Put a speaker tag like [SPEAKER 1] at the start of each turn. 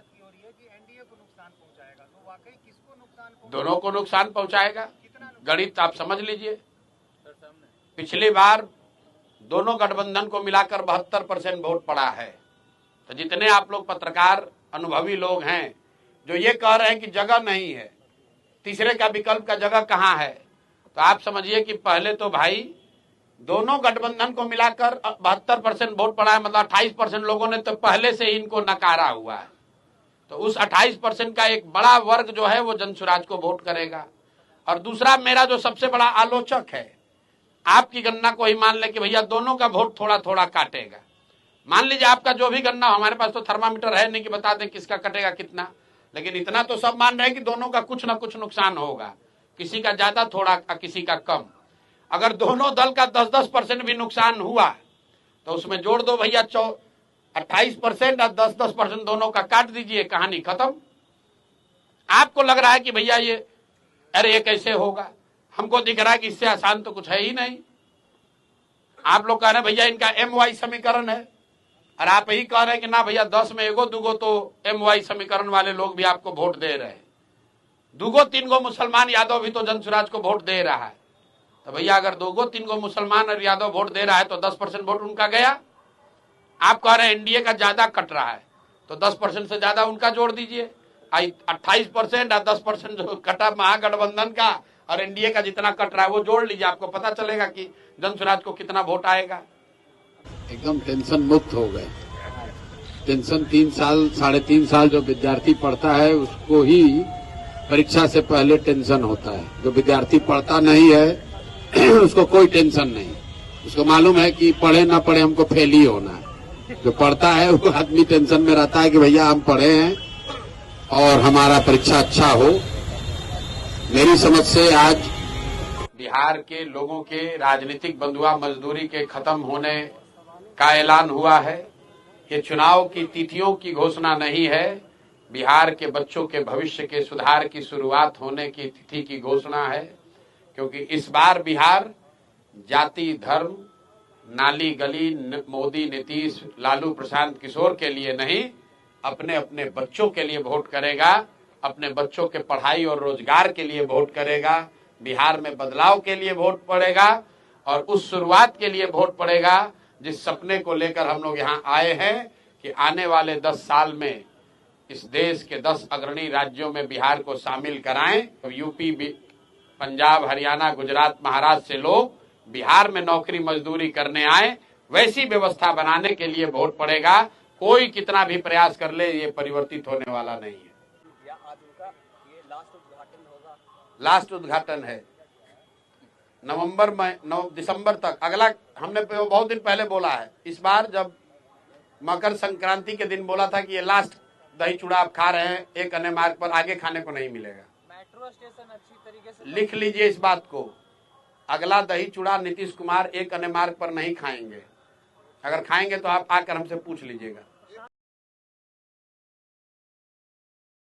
[SPEAKER 1] बात की हो रही है कि एनडीए को नुकसान पहुंचाएगा, तो वाकई किसको नुकसान पहुंचाएगा?
[SPEAKER 2] दोनों को नुकसान पहुंचाएगा।
[SPEAKER 1] कितना नुकसान?
[SPEAKER 2] गणित आप समझ लीजिए। पिछली बार दोनों गठबंधन को मिलाकर 72% वोट पड़ा है। तो जितने आप लोग पत्रकार अनुभवी लोग हैं जो ये कह रहे हैं कि जगह नहीं है, तीसरे का विकल्प का जगह कहां है, तो आप समझिए कि पहले तो भाई दोनों गठबंधन को मिलाकर 72% वोट पड़ा है, मतलब 28% लोगों ने तो पहले से ही इनको नकारा हुआ है। तो उस 28% का एक बड़ा वर्ग जो है वो जनसुराज को वोट करेगा। और दूसरा, मेरा जो सबसे बड़ा आलोचक है, आपकी गणना को ही मान ले कि भैया दोनों का वोट थोड़ा थोड़ा काटेगा। मान लीजिए आपका जो भी गणना, हमारे पास तो थर्मामीटर है नहीं कि बता दें किसका कटेगा कितना, लेकिन इतना तो सब मान रहे हैं कि दोनों का कुछ ना कुछ नुकसान होगा, किसी का ज्यादा थोड़ा किसी का कम। अगर दोनों दल का 10-10% भी नुकसान हुआ तो उसमें जोड़ दो भैया 28% और 10-10% दोनों का काट दीजिए, कहानी खत्म। आपको लग रहा है कि भैया ये अरे ये कैसे होगा, हमको दिख रहा है कि इससे आसान तो कुछ है ही नहीं। आप लोग कह रहे हैं भैया इनका MY समीकरण है, और आप यही कह रहे हैं कि ना भैया 10 में एगो दूगो तो MY समीकरण वाले लोग भी आपको वोट दे रहे हैं, दूगो तीन गो मुसलमान यादव भी तो जनसुराज को वोट दे रहा है। तो भैया अगर दूगो तीन गो मुसलमान और यादव वोट दे रहा है तो 10% वोट उनका गया। आप कह रहे हैं एनडीए का ज्यादा कट रहा है, तो 10% से ज्यादा उनका जोड़ दीजिए। 28% और 10% जो कटा महागठबंधन का और एनडीए का जितना कट रहा है वो जोड़ लीजिए, आपको पता चलेगा कि जनसुराज को कितना वोट आएगा।
[SPEAKER 3] एकदम टेंशन मुक्त हो गए। टेंशन 3 साल 3.5 साल जो विद्यार्थी पढ़ता है उसको ही परीक्षा से पहले टेंशन होता है। जो विद्यार्थी पढ़ता नहीं है उसको कोई टेंशन नहीं, उसको मालूम है कि पढ़े ना पढ़े हमको फेल ही होना है। जो पढ़ता है वो आदमी टेंशन में रहता है कि भैया हम पढ़े हैं और हमारा परीक्षा अच्छा हो। मेरी समझ से आज
[SPEAKER 2] बिहार के लोगों के राजनीतिक बंधुआ मजदूरी के खत्म होने का ऐलान हुआ है। ये चुनाव की तिथियों की घोषणा नहीं है, बिहार के बच्चों के भविष्य के सुधार की शुरुआत होने की तिथि की घोषणा है। क्योंकि इस बार बिहार जाति, धर्म, नाली गली, मोदी, नीतीश, लालू प्रशांत, किशोर के लिए नहीं, अपने अपने बच्चों के लिए वोट करेगा, अपने बच्चों के पढ़ाई और रोजगार के लिए वोट करेगा, बिहार में बदलाव के लिए वोट पड़ेगा और उस शुरुआत के लिए वोट पड़ेगा जिस सपने को लेकर हम लोग यहाँ आए हैं कि आने वाले 10 साल में इस देश के 10 अग्रणी राज्यों में बिहार को शामिल कराएं। तो यूपी, पंजाब, हरियाणा, गुजरात, महाराष्ट्र से लोग बिहार में नौकरी मजदूरी करने आए, वैसी व्यवस्था बनाने के लिए वोट पड़ेगा। कोई कितना भी प्रयास कर ले ये परिवर्तित होने वाला नहीं है।
[SPEAKER 1] या आज उनका ये लास्ट उद्घाटन होगा?
[SPEAKER 2] लास्ट उद्घाटन है नवंबर में, 9 दिसंबर तक। अगला हमने बहुत दिन पहले बोला है, इस बार जब मकर संक्रांति के दिन बोला था कि ये लास्ट दही चूड़ा आप खा रहे हैं, एक अन्य मार्ग पर आगे खाने को नहीं मिलेगा।
[SPEAKER 1] मेट्रो स्टेशन अच्छी तरीके से
[SPEAKER 2] लिख लीजिए इस बात को, अगला दही चूड़ा नीतीश कुमार एक अन्य मार्ग पर नहीं खाएंगे। अगर खाएंगे तो आप आकर हमसे पूछ लीजिएगा।